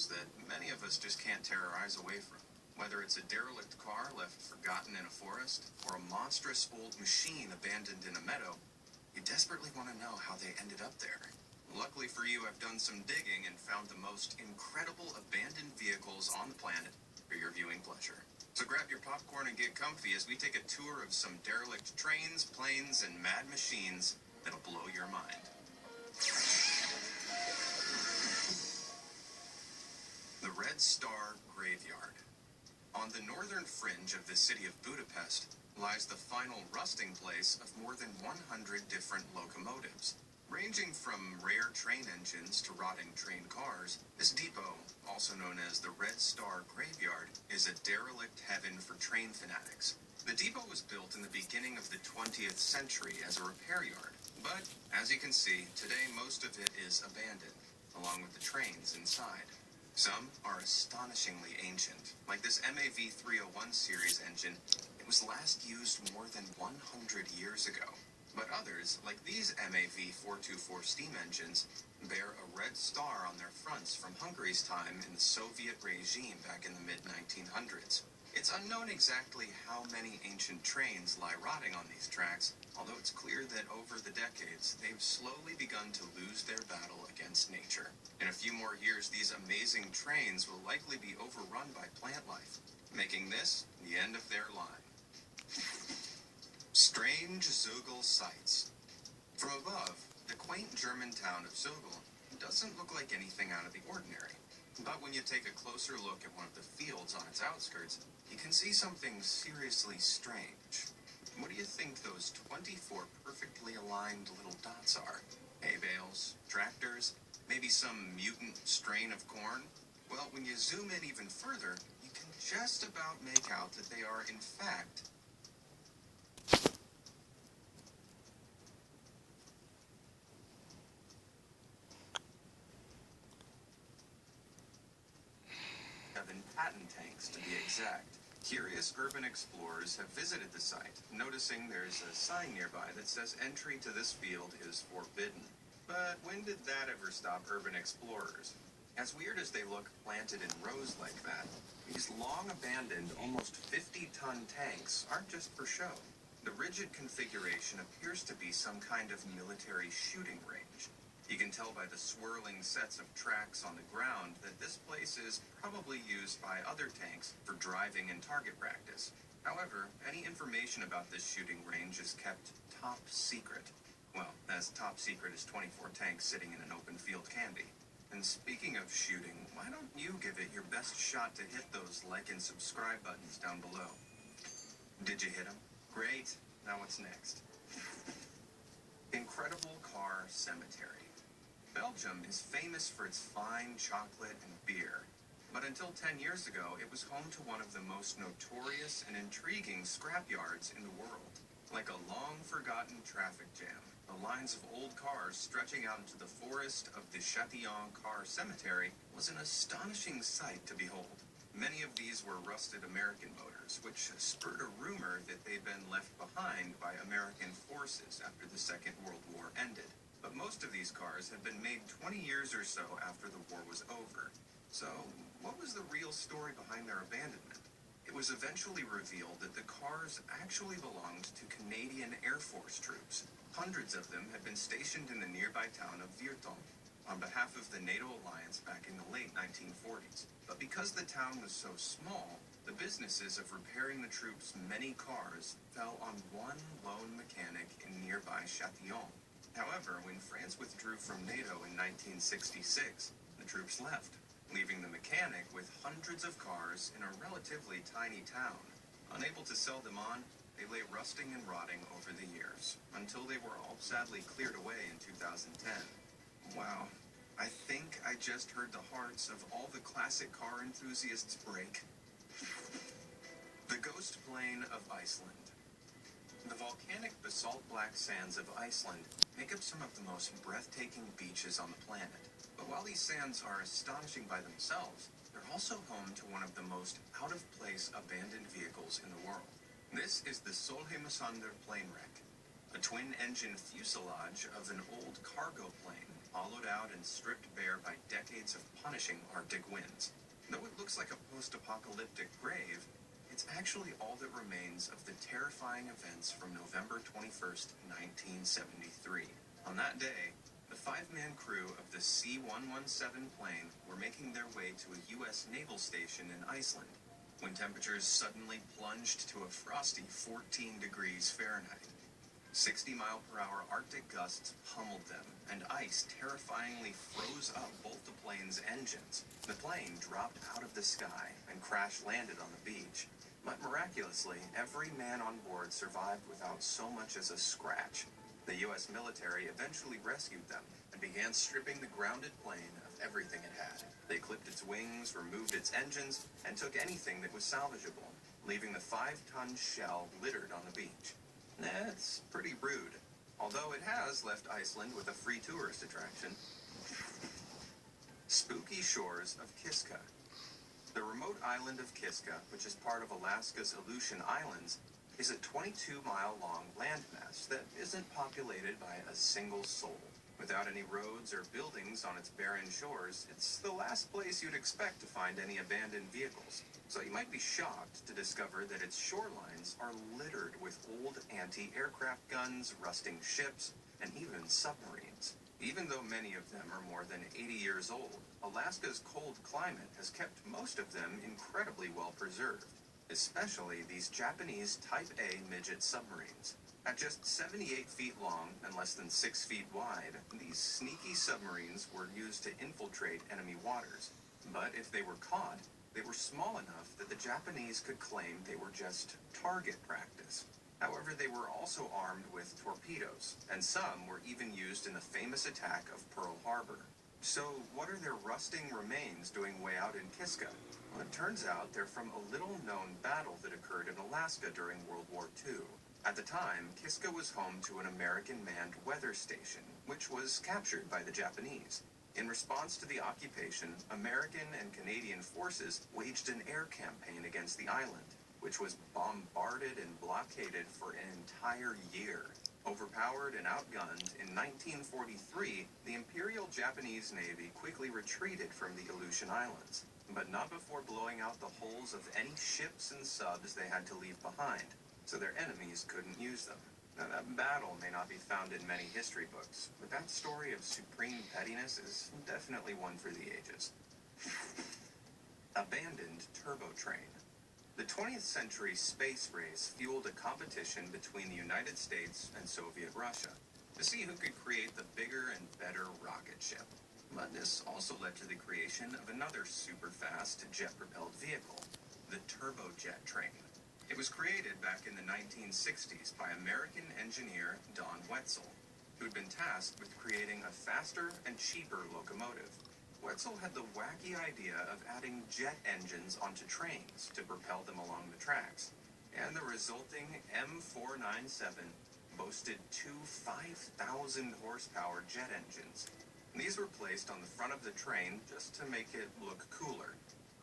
that many of us just can't tear our eyes away from. Whether it's a derelict car left forgotten in a forest, or a monstrous old machine abandoned in a meadow, you desperately want to know how they ended up there. Luckily for you, I've done some digging and found the most incredible abandoned vehicles on the planet for your viewing pleasure. So grab your popcorn and get comfy as we take a tour of some derelict trains, planes, and mad machines that'll blow your mind. The Red Star Graveyard. On the northern fringe of the city of Budapest lies the final resting place of more than 100 different locomotives. Ranging from rare train engines to rotting train cars, this depot, also known as the Red Star Graveyard, is a derelict heaven for train fanatics. The depot was built in the beginning of the 20th century as a repair yard, but as you can see, today most of it is abandoned, along with the trains inside. Some are astonishingly ancient, like this MAV 301 series engine. It was last used more than 100 years ago. But others, like these MAV 424 steam engines, bear a red star on their fronts from Hungary's time in the Soviet regime back in the mid-1900s. It's unknown exactly how many ancient trains lie rotting on these tracks, although it's clear that over the decades, they've slowly begun to lose their battle against nature. In a few more years, these amazing trains will likely be overrun by plant life, making this the end of their line. Strange Zoogle sights. From above, the quaint German town of Zoogle doesn't look like anything out of the ordinary. But when you take a closer look at one of the fields on its outskirts, you can see something seriously strange. What do you think those 24 perfectly aligned little dots are? Hay bales, tractors, maybe some mutant strain of corn? Well, when you zoom in even further, you can just about make out that they are, in fact, patent tanks to be exact. Curious urban explorers have visited the site, noticing there's a sign nearby that says entry to this field is forbidden. But when did that ever stop urban explorers? As weird as they look planted in rows like that, these long-abandoned, almost 50-ton tanks aren't just for show. The rigid configuration appears to be some kind of military shooting range. You can tell by the swirling sets of tracks on the ground that this place is probably used by other tanks for driving and target practice. However, any information about this shooting range is kept top secret. Well, as top secret as 24 tanks sitting in an open field can be. And speaking of shooting, why don't you give it your best shot to hit those like and subscribe buttons down below? Did you hit them? Great. Now what's next? Incredible Car Cemetery. Belgium is famous for its fine chocolate and beer, but until 10 years ago, it was home to one of the most notorious and intriguing scrapyards in the world. Like a long-forgotten traffic jam, the lines of old cars stretching out into the forest of the Châtillon Car Cemetery was an astonishing sight to behold. Many of these were rusted American motors, which spurred a rumor that they'd been left behind by American forces after the Second World War ended. But most of these cars had been made 20 years or so after the war was over. So, what was the real story behind their abandonment? It was eventually revealed that the cars actually belonged to Canadian Air Force troops. Hundreds of them had been stationed in the nearby town of Virton on behalf of the NATO alliance back in the late 1940s. But because the town was so small, the businesses of repairing the troops' many cars fell on one lone mechanic in nearby Châtillon. However, when France withdrew from NATO in 1966, the troops left, leaving the mechanic with hundreds of cars in a relatively tiny town. Unable to sell them on, they lay rusting and rotting over the years, until they were all sadly cleared away in 2010. Wow, I think I just heard the hearts of all the classic car enthusiasts break. The Ghost Plain of Iceland. The volcanic basalt black sands of Iceland make up some of the most breathtaking beaches on the planet. But while these sands are astonishing by themselves, they're also home to one of the most out-of-place abandoned vehicles in the world. This is the Solheimsönder plane wreck, a twin-engine fuselage of an old cargo plane hollowed out and stripped bare by decades of punishing Arctic winds. Though it looks like a post-apocalyptic grave, it's actually all that remains of the terrifying events from November 21st, 1973. On that day, the five-man crew of the C-117 plane were making their way to a U.S. naval station in Iceland, when temperatures suddenly plunged to a frosty 14 degrees Fahrenheit. 60-mile-per-hour Arctic gusts pummeled them, and ice terrifyingly froze up both the plane's engines. The plane dropped out of the sky and crash-landed on the beach. But miraculously, every man on board survived without so much as a scratch. The U.S. military eventually rescued them and began stripping the grounded plane of everything it had. They clipped its wings, removed its engines, and took anything that was salvageable, leaving the 5-ton shell littered on the beach. That's pretty rude, although it has left Iceland with a free tourist attraction. Spooky shores of Kiska. The remote island of Kiska, which is part of Alaska's Aleutian Islands, is a 22-mile-long landmass that isn't populated by a single soul. Without any roads or buildings on its barren shores, it's the last place you'd expect to find any abandoned vehicles. So you might be shocked to discover that its shorelines are littered with old anti-aircraft guns, rusting ships, and even submarines. Even though many of them are more than 80 years old, Alaska's cold climate has kept most of them incredibly well preserved, especially these Japanese Type A midget submarines. At just 78 feet long and less than 6 feet wide, these sneaky submarines were used to infiltrate enemy waters. But if they were caught, they were small enough that the Japanese could claim they were just target practice. However, they were also armed with torpedoes, and some were even used in the famous attack of Pearl Harbor. So what are their rusting remains doing way out in Kiska? Well, it turns out they're from a little-known battle that occurred in Alaska during World War II. At the time, Kiska was home to an American manned weather station, which was captured by the Japanese. In response to the occupation, American and Canadian forces waged an air campaign against the island, which was bombarded and blockaded for an entire year. Overpowered and outgunned, in 1943, the Imperial Japanese Navy quickly retreated from the Aleutian Islands, but not before blowing out the hulls of any ships and subs they had to leave behind, so their enemies couldn't use them. Now, that battle may not be found in many history books, but that story of supreme pettiness is definitely one for the ages. Abandoned turbo train. The 20th century space race fueled a competition between the United States and Soviet Russia to see who could create the bigger and better rocket ship. But this also led to the creation of another super-fast jet-propelled vehicle, the turbojet train. It was created back in the 1960s by American engineer Don Wetzel, who'd been tasked with creating a faster and cheaper locomotive. Wetzel had the wacky idea of adding jet engines onto trains to propel them along the tracks, and the resulting M497 boasted two 5,000 horsepower jet engines. These were placed on the front of the train just to make it look cooler,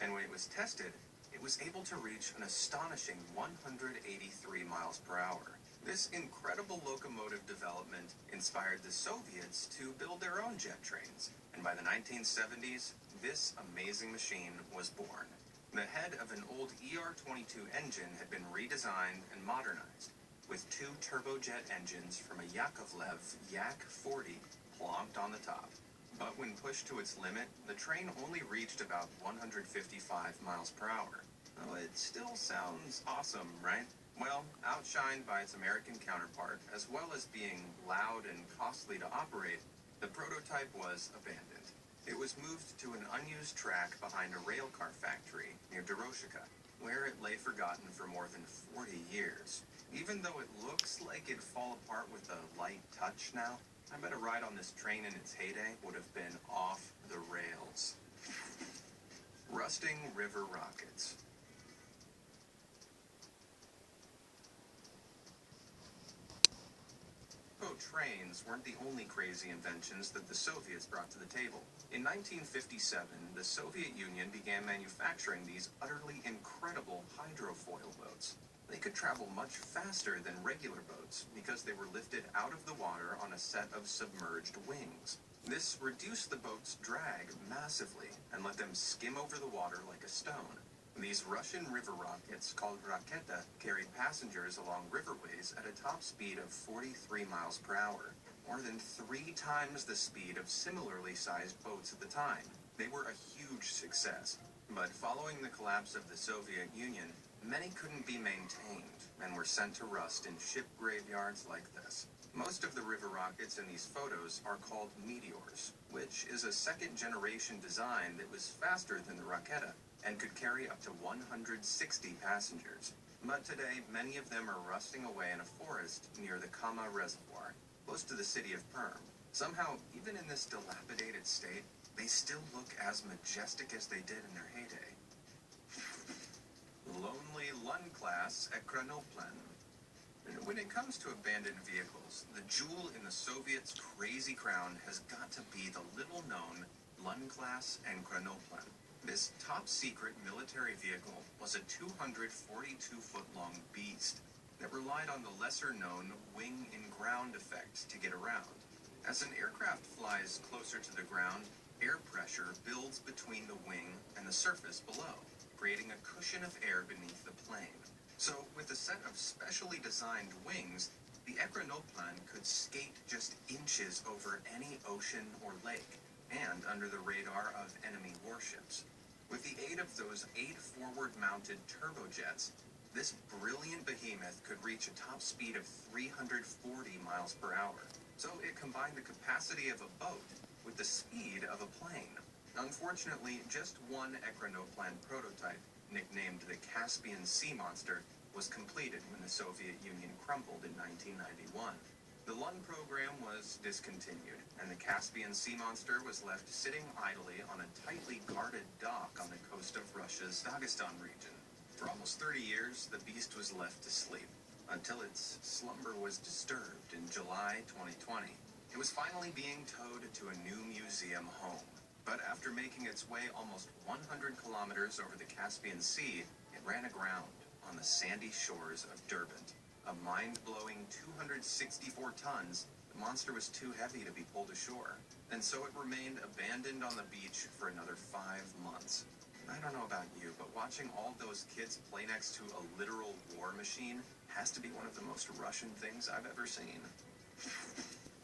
and when it was tested, it was able to reach an astonishing 183 miles per hour. This incredible locomotive development inspired the Soviets to build their own jet trains, and by the 1970s, this amazing machine was born. The head of an old ER-22 engine had been redesigned and modernized, with two turbojet engines from a Yakovlev Yak-40 plonked on the top. But when pushed to its limit, the train only reached about 155 miles per hour. Oh, it still sounds awesome, right? Well, outshined by its American counterpart, as well as being loud and costly to operate, the prototype was abandoned. It was moved to an unused track behind a railcar factory near Doroshika, where it lay forgotten for more than 40 years. Even though it looks like it'd fall apart with a light touch now, I bet a ride on this train in its heyday would have been off the rails. Rusting river rockets. Trains weren't the only crazy inventions that the Soviets brought to the table. In 1957, the Soviet Union began manufacturing these utterly incredible hydrofoil boats. They could travel much faster than regular boats because they were lifted out of the water on a set of submerged wings. This reduced the boat's drag massively and let them skim over the water like a stone. These Russian river rockets, called raketa, carried passengers along riverways at a top speed of 43 miles per hour, more than 3 times the speed of similarly sized boats at the time. They were a huge success, but following the collapse of the Soviet Union, many couldn't be maintained and were sent to rust in ship graveyards like this. Most of the river rockets in these photos are called meteors, which is a second-generation design that was faster than the raketa and could carry up to 160 passengers. But today, many of them are rusting away in a forest near the Kama Reservoir, close to the city of Perm. Somehow, even in this dilapidated state, they still look as majestic as they did in their heyday. Lonely Lund class at Kranoplan. When it comes to abandoned vehicles, the jewel in the Soviets' crazy crown has got to be the little-known Lund class and Kranoplan. This top-secret military vehicle was a 242-foot-long beast that relied on the lesser-known wing-in-ground effect to get around. As an aircraft flies closer to the ground, air pressure builds between the wing and the surface below, creating a cushion of air beneath the plane. So, with a set of specially designed wings, the Ekranoplan could skate just inches over any ocean or lake, and under the radar of enemy warships. With the aid of those 8 forward-mounted turbojets, this brilliant behemoth could reach a top speed of 340 miles per hour. So it combined the capacity of a boat with the speed of a plane. Unfortunately, just one Ekranoplan prototype, nicknamed the Caspian Sea Monster, was completed when the Soviet Union crumbled in 1991. The Lund program was discontinued, and the Caspian Sea Monster was left sitting idly on a tightly guarded dock on the coast of Russia's Dagestan region. For almost 30 years, the beast was left to sleep, until its slumber was disturbed in July 2020. It was finally being towed to a new museum home. But after making its way almost 100 kilometers over the Caspian Sea, it ran aground on the sandy shores of Derbent. A mind-blowing 264 tons, the monster was too heavy to be pulled ashore, and so it remained abandoned on the beach for another 5 months. I don't know about you, but watching all those kids play next to a literal war machine has to be one of the most Russian things I've ever seen.